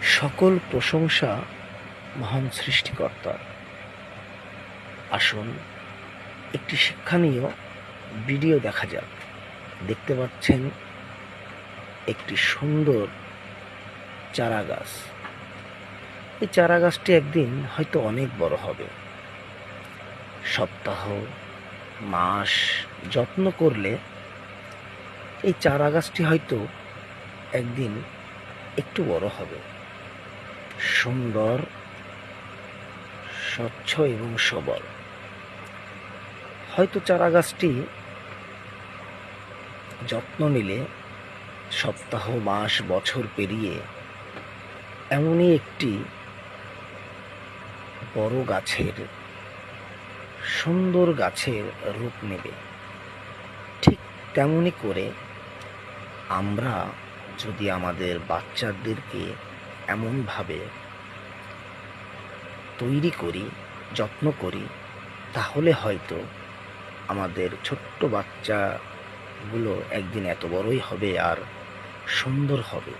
সকল প্রশংসা মহান সৃষ্টিকর্তার। আসুন একটি শিক্ষণীয় ভিডিও দেখা যাক। দেখতে পাচ্ছেন একটি সুন্দর চারা গাছ। এই চারা গাছটি একদিন হয়তো অনেক বড় হবে। সপ্তাহ, মাস যত্ন করলে এই চারা গাছটি হয়তো একদিন একটু বড় হবে, সুন্দর, স্বচ্ছ এবং সবল। হয়তো চারা গাছটি যত্ন নিলে সপ্তাহ, মাস, বছর পেরিয়ে এমনই একটি বড় গাছের, সুন্দর গাছের রূপ নেবে। ঠিক তেমনি করে আমরা যদি আমাদের বাচ্চাদেরকে এমনভাবে তৈরি করি, যত্ন করি, তাহলে হয়তো আমাদের ছোট্ট বাচ্চাগুলো একদিন এত বড়ই হবে আর সুন্দর হবে।